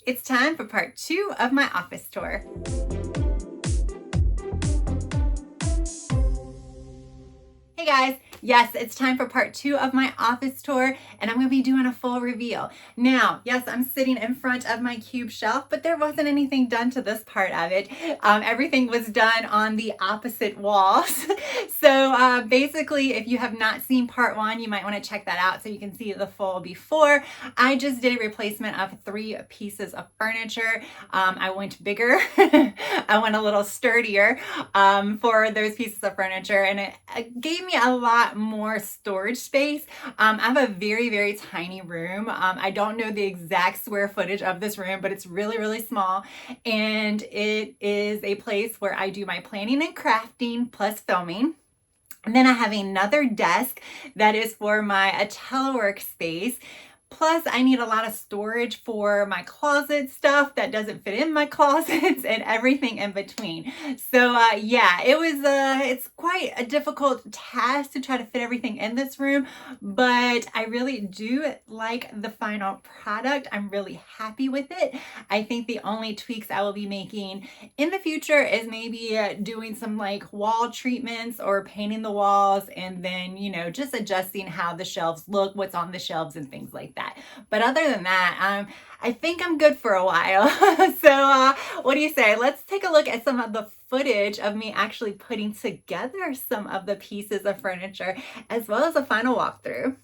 It's time for part 2 of my office tour. Hey guys, yes, it's time for part 2 of my office tour, and I'm going to be doing a full reveal. Now, yes, I'm sitting in front of my cube shelf, but there wasn't anything done to this part of it. Everything was done on the opposite walls. So basically, if you have not seen part 1, you might want to check that out so you can see the full before. I just did a replacement of 3 pieces of furniture. I went bigger. I went a little sturdier for those pieces of furniture, and it gave me a lot more storage space. I have a very, very tiny room. I don't know the exact square footage of this room, but it's really, really small. And it is a place where I do my planning and crafting plus filming. And then I have another desk that is for my telework space. Plus, I need a lot of storage for my closet stuff that doesn't fit in my closets and everything in between. So yeah, it's quite a difficult task to try to fit everything in this room, but I really do like the final product. I'm really happy with it. I think the only tweaks I will be making in the future is maybe doing some like wall treatments or painting the walls, and then, you know, just adjusting how the shelves look, what's on the shelves and things like that. But other than that, I think I'm good for a while. So what do you say? Let's take a look at some of the footage of me actually putting together some of the pieces of furniture, as well as a final walkthrough.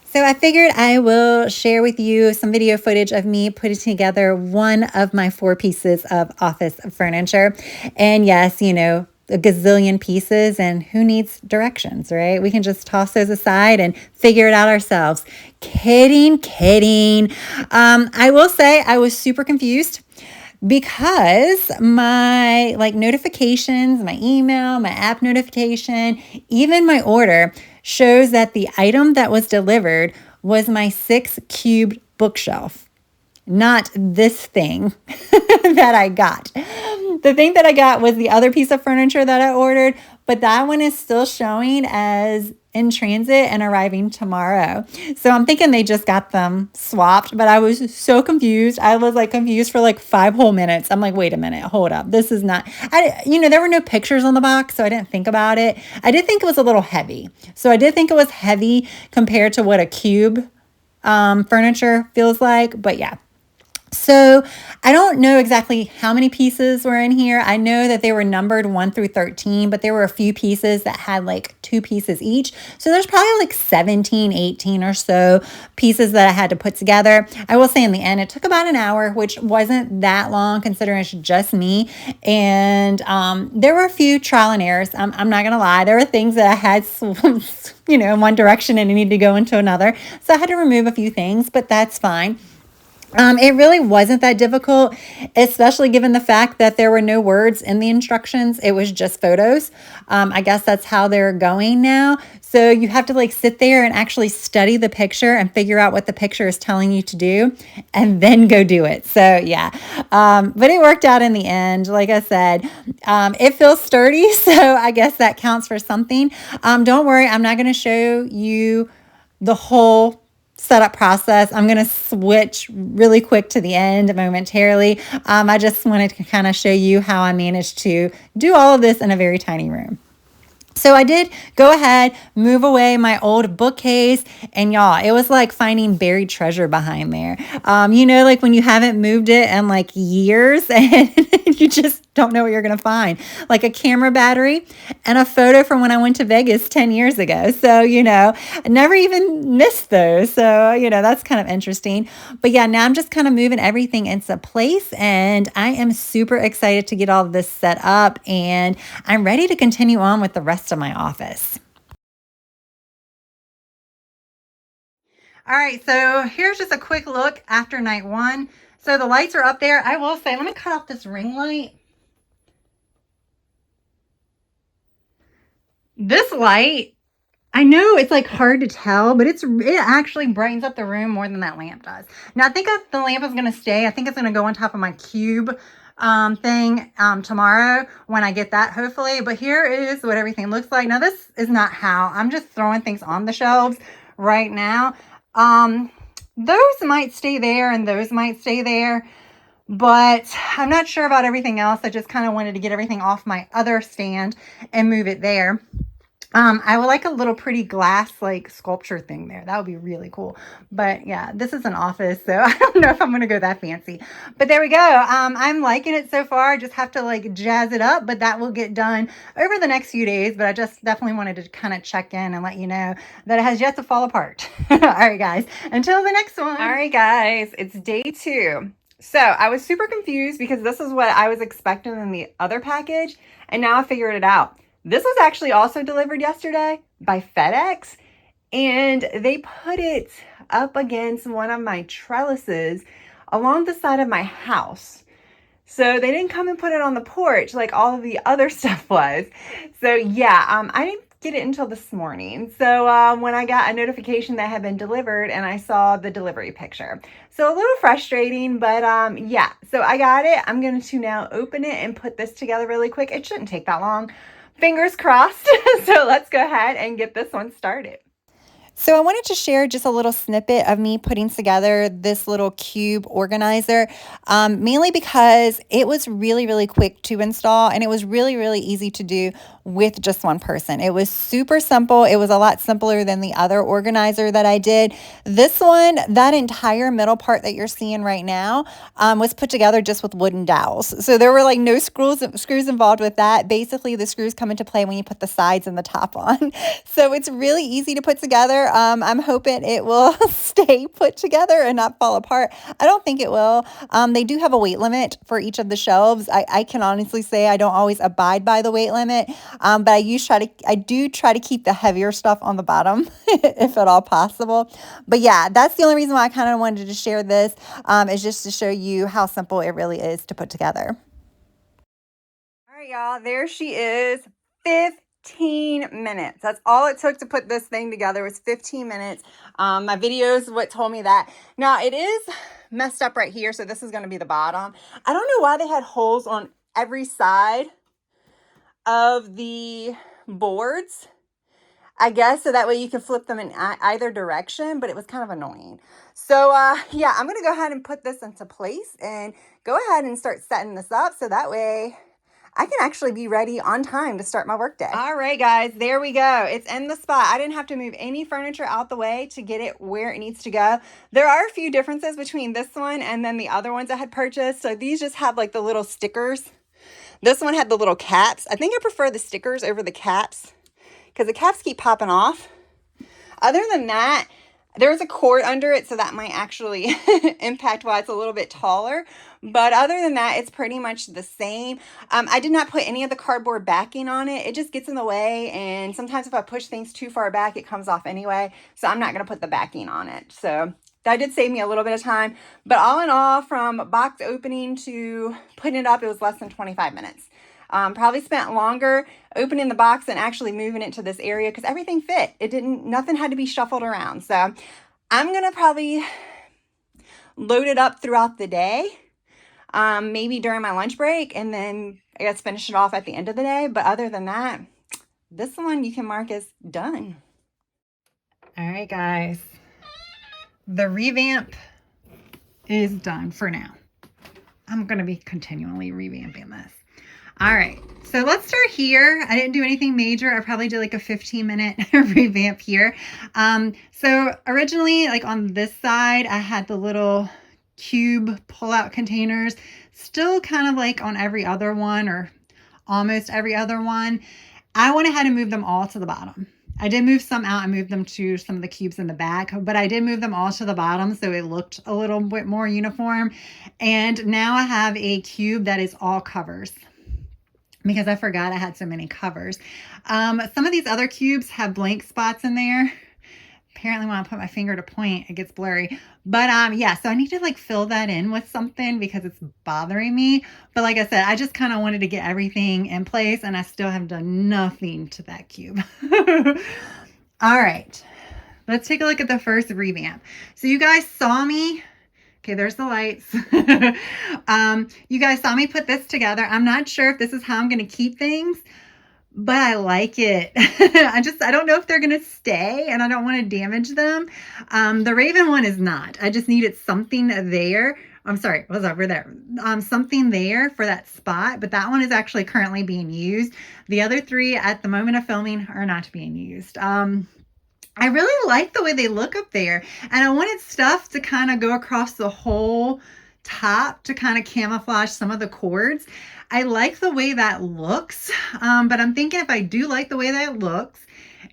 So I figured I will share with you some video footage of me putting together one of my 4 pieces of office furniture. And yes, you know, a gazillion pieces, and who needs directions, right? We can just toss those aside and figure it out ourselves. Kidding. I will say I was super confused because my notifications, my email, my app notification, even my order shows that the item that was delivered was my 6-cubed bookshelf, not this thing that I got. The thing that I got was the other piece of furniture that I ordered, but that one is still showing as in transit and arriving tomorrow. So I'm thinking they just got them swapped, but I was so confused. I was confused for 5 whole minutes. I'm like, wait a minute, hold up. This is not, there were no pictures on the box, so I didn't think about it. I did think it was a little heavy. So I did think it was heavy compared to what a cube furniture feels like, but yeah. So I don't know exactly how many pieces were in here. I know that they were numbered 1 through 13, but there were a few pieces that had 2 pieces each. So there's probably 17, 18 or so pieces that I had to put together. I will say in the end, it took about an hour, which wasn't that long considering it's just me. And there were a few trial and errors. I'm not going to lie. There were things that I had in one direction and it needed to go into another. So I had to remove a few things, but that's fine. It really wasn't that difficult, especially given the fact that there were no words in the instructions. It was just photos. I guess that's how they're going now. So you have to sit there and actually study the picture and figure out what the picture is telling you to do and then go do it. So yeah, but it worked out in the end. Like I said, it feels sturdy. So I guess that counts for something. Don't worry, I'm not going to show you the whole setup process. I'm going to switch really quick to the end momentarily. I just wanted to kind of show you how I managed to do all of this in a very tiny room. So I did go ahead, move away my old bookcase, and y'all, it was like finding buried treasure behind there. When you haven't moved it in years and you just don't know what you're going to find. Like a camera battery and a photo from when I went to Vegas 10 years ago. So, I never even missed those. So, that's kind of interesting. But yeah, now I'm just kind of moving everything into place, and I am super excited to get all of this set up, and I'm ready to continue on with the rest of my office. All right, so here's just a quick look after night 1. So the lights are up there. I will say, let me cut off this ring light. This light, I know it's hard to tell, but it actually brightens up the room more than that lamp does. Now I think the lamp is going to stay. I think it's going to go on top of my cube thing tomorrow when I get that, hopefully. But here is what everything looks like. Now this is not how. I'm just throwing things on the shelves right now. Those might stay there and those might stay there. but I'm not sure about everything else. I just kind of wanted to get everything off my other stand and move it there. I would like a little pretty glass like sculpture thing there. That would be really cool. But yeah, this is an office, so I don't know if I'm going to go that fancy. But there we go. I'm liking it so far. I just have to like jazz it up, but that will get done over the next few days. But I just definitely wanted to kind of check in and let you know that it has yet to fall apart. All right, guys. Until the next one. All right, guys. It's day 2. So I was super confused because this is what I was expecting in the other package. And now I figured it out. This was actually also delivered yesterday by FedEx, and they put it up against one of my trellises along the side of my house. So they didn't come and put it on the porch like all of the other stuff was. So yeah, I didn't get it until this morning. So when I got a notification that had been delivered and I saw the delivery picture. So a little frustrating, but yeah, so I got it. I'm going to now open it and put this together really quick. It shouldn't take that long. Fingers crossed. So let's go ahead and get this one started. So I wanted to share just a little snippet of me putting together this little cube organizer, mainly because it was really, really quick to install and it was really, really easy to do with just one person. It was super simple. It was a lot simpler than the other organizer that I did. This one, that entire middle part that you're seeing right now, was put together just with wooden dowels. So there were like no screws involved with that. Basically, the screws come into play when you put the sides and the top on. So it's really easy to put together. I'm hoping it will stay put together and not fall apart. I don't think it will. They do have a weight limit for each of the shelves. I can honestly say I don't always abide by the weight limit, but I do try to keep the heavier stuff on the bottom if at all possible. But yeah, that's the only reason why I kind of wanted to share this, is just to show you how simple it really is to put together. All right, y'all, there she is. 15 minutes. That's all it took to put this thing together, was 15 minutes. My videos what told me that. Now it is messed up right here, so this is going to be the bottom. I don't know why they had holes on every side of the boards, I guess, so that way you can flip them in either direction, but it was kind of annoying. So yeah, I'm going to go ahead and put this into place and go ahead and start setting this up so that way I can actually be ready on time to start my workday. All right, guys, there we go. It's in the spot. I didn't have to move any furniture out the way to get it where it needs to go. There are a few differences between this one and then the other ones I had purchased. So these just have like the little stickers. This one had the little caps. I think I prefer the stickers over the caps because the caps keep popping off. Other than that, there's a cord under it, so that might actually impact why it's a little bit taller. But other than that, it's pretty much the same. I did not put any of the cardboard backing on it. It just gets in the way, and sometimes if I push things too far back, it comes off anyway. So I'm not going to put the backing on it. So that did save me a little bit of time. But all in all, from box opening to putting it up, it was less than 25 minutes. Probably spent longer opening the box and actually moving it to this area because everything fit. Nothing had to be shuffled around. So I'm going to probably load it up throughout the day, maybe during my lunch break, and then I guess finish it off at the end of the day. But other than that, this one you can mark as done. All right, guys. The revamp is done for now. I'm going to be continually revamping this. All right, so let's start here. I didn't do anything major. I probably did like a 15-minute revamp here. So originally, like on this side, I had the little cube pull-out containers, still kind of like on every other one or almost every other one. I went ahead and moved them all to the bottom. I did move some out and move them to some of the cubes in the back, but I did move them all to the bottom so it looked a little bit more uniform. And now I have a cube that is all covers, because I forgot I had so many covers. Some of these other cubes have blank spots in there. Apparently when I put my finger to point, it gets blurry. But yeah, so I need to like fill that in with something because it's bothering me. But like I said, I just kind of wanted to get everything in place, and I still have done nothing to that cube. All right, let's take a look at the first revamp. So you guys saw me. Okay, there's the lights. You guys saw me put this together. I'm not sure if this is how I'm going to keep things, but I like it. I don't know if they're going to stay, and I don't want to damage them. The Raven one is not. I just needed something there I'm sorry, it was over there. Something there for that spot, but that one is actually currently being used. The other three at the moment of filming are not being used. I really like the way they look up there, and I wanted stuff to kind of go across the whole top to kind of camouflage some of the cords. I like the way that looks, but I'm thinking if I do like the way that looks,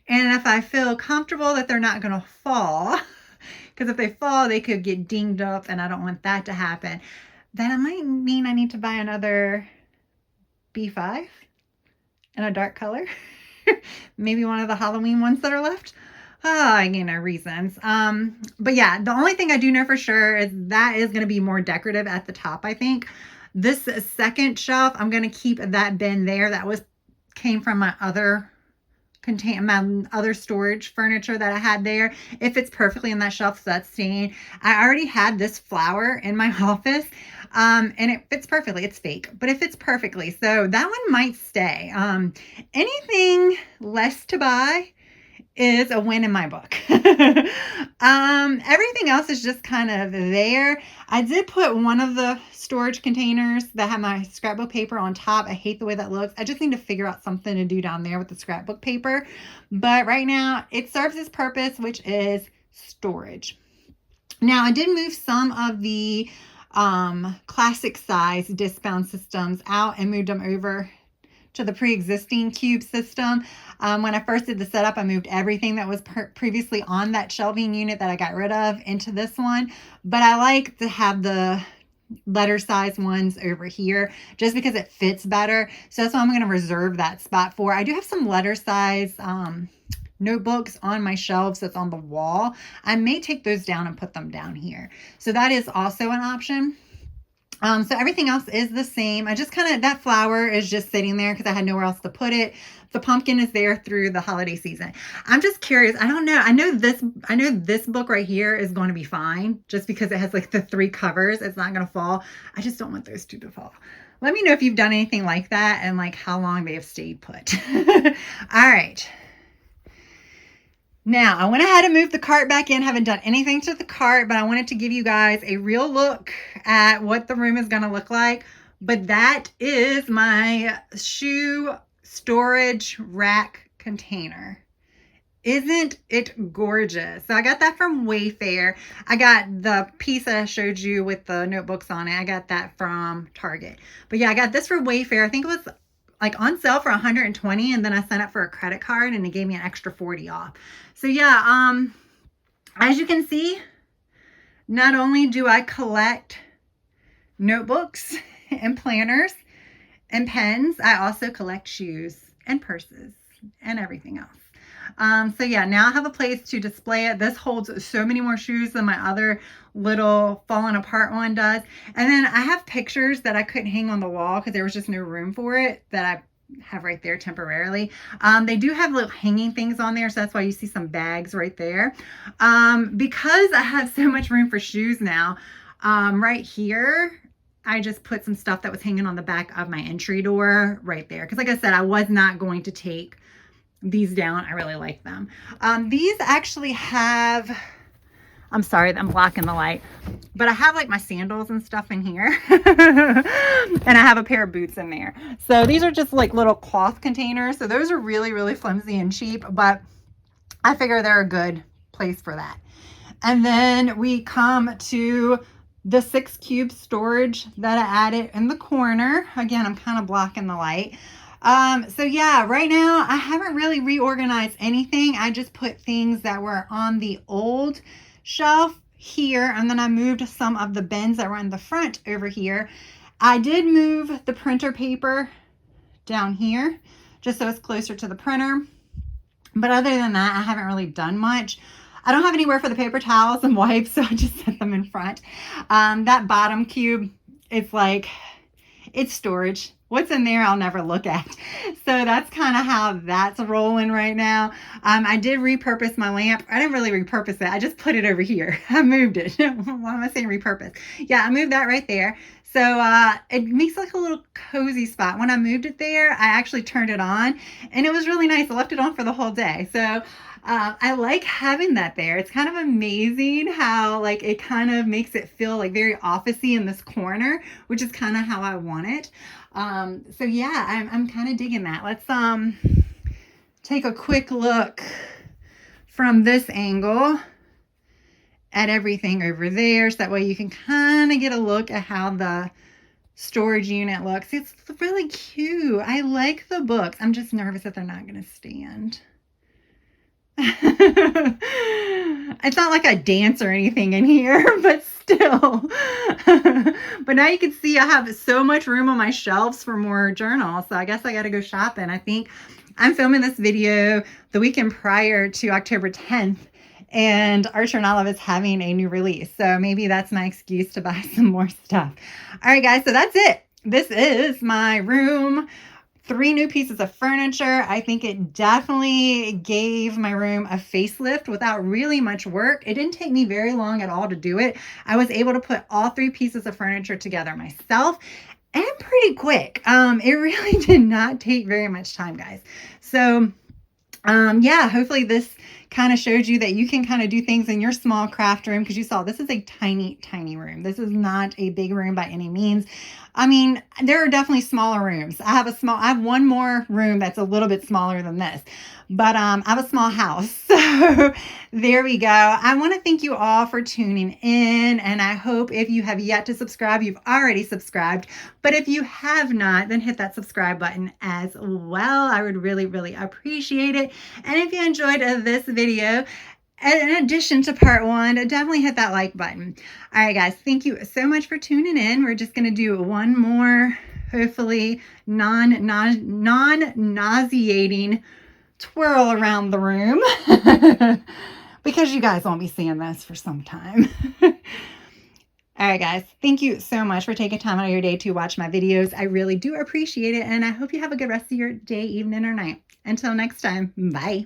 and if I feel comfortable that they're not going to fall, because if they fall, they could get dinged up, and I don't want that to happen, then it might mean I need to buy another B5 in a dark color. Maybe one of the Halloween ones that are left. Reasons. But yeah, the only thing I do know for sure is that is going to be more decorative at the top, I think. This second shelf, I'm going to keep that bin there. That came from my other storage furniture that I had there. It fits perfectly in that shelf, so that's staying. I already had this flower in my office, and it fits perfectly. It's fake, but it fits perfectly. So that one might stay. Anything less to buy is a win in my book. Everything else is just kind of there. I did put one of the storage containers that have my scrapbook paper on top. I hate the way that looks. I just need to figure out something to do down there with the scrapbook paper. But right now it serves its purpose, which is storage. Now I did move some of the classic size disc-bound systems out and moved them over to the pre-existing cube system. When I first did the setup, I moved everything that was previously on that shelving unit that I got rid of into this one. But I like to have the letter size ones over here just because it fits better. So that's what I'm going to reserve that spot for. I do have some letter size notebooks on my shelves that's on the wall. I may take those down and put them down here. So that is also an option. So everything else is the same. I just that flower is just sitting there because I had nowhere else to put it. The pumpkin is there through the holiday season. I'm just curious. I don't know. I know this book right here is going to be fine just because it has like the 3 covers. It's not going to fall. I just don't want those 2 to fall. Let me know if you've done anything like that and like how long they have stayed put. All right. Now, I went ahead and moved the cart back in. Haven't done anything to the cart, but I wanted to give you guys a real look at what the room is going to look like. But that is my shoe storage rack container. Isn't it gorgeous? So I got that from Wayfair. I got the piece that I showed you with the notebooks on it. I got that from Target. But yeah, I got this from Wayfair. I think it was like on sale for $120, and then I signed up for a credit card and it gave me an extra $40 off. So yeah, as you can see, not only do I collect notebooks and planners and pens, I also collect shoes and purses and everything else. So yeah, now I have a place to display it. This holds so many more shoes than my other little falling apart one does. And then I have pictures that I couldn't hang on the wall because there was just no room for it that I have right there temporarily. They do have little hanging things on there, so that's why you see some bags right there. Because I have so much room for shoes now, right here, I just put some stuff that was hanging on the back of my entry door right there. Because like I said, I was not going to take these down. I really like them. These actually have, I'm sorry that I'm blocking the light, but I have like my sandals and stuff in here. And I have a pair of boots in there. So these are just like little cloth containers. So those are really, really flimsy and cheap, but I figure they're a good place for that. And then we come to the 6 cube storage that I added in the corner. Again, I'm kind of blocking the light. So yeah, right now I haven't really reorganized anything. I just put things that were on the old shelf here, and then I moved some of the bins that were in the front over here. I did move the printer paper down here just so it's closer to the printer. But other than that, I haven't really done much. I don't have anywhere for the paper towels and wipes, so I just set them in front. That bottom cube, it's like, it's storage. What's in there, I'll never look at. So that's kind of how that's rolling right now. I did repurpose my lamp. I didn't really repurpose it. I just put it over here. I moved it. Why am I saying repurpose? Yeah, I moved that right there. So it makes like a little cozy spot. When I moved it there, I actually turned it on and it was really nice. I left it on for the whole day. So I like having that there. It's kind of amazing how like it kind of makes it feel like very officey in this corner, which is kind of how I want it. So yeah, I'm kind of digging that. Let's take a quick look from this angle at everything over there, so that way you can kind of get a look at how the storage unit looks. It's really cute. I like the books. I'm just nervous that they're not going to stand. It's not like I dance or anything in here, but still. But now you can see I have so much room on my shelves for more journals. So I guess I got to go shopping. I think I'm filming this video the weekend prior to October 10th. And Archer and Olive is having a new release. So maybe that's my excuse to buy some more stuff. All right, guys. So that's it. This is my room. 3 new pieces of furniture. I think it definitely gave my room a facelift without really much work. It didn't take me very long at all to do it. I was able to put all 3 pieces of furniture together myself and pretty quick. It really did not take very much time, guys. So yeah, hopefully this kind of showed you that you can kind of do things in your small craft room, because you saw this is a tiny, tiny room. This is not a big room by any means. I mean, there are definitely smaller rooms. I have one more room that's a little bit smaller than this, but I have a small house. So there we go. I want to thank you all for tuning in. And I hope if you have yet to subscribe, you've already subscribed. But if you have not, then hit that subscribe button as well. I would really, really appreciate it. And if you enjoyed this video, in addition to part 1, definitely hit that like button. All right, guys, thank you so much for tuning in. We're just going to do one more, hopefully non-nauseating twirl around the room because you guys won't be seeing this for some time. All right, guys, thank you so much for taking time out of your day to watch my videos. I really do appreciate it, and I hope you have a good rest of your day, evening, or night. Until next time, bye.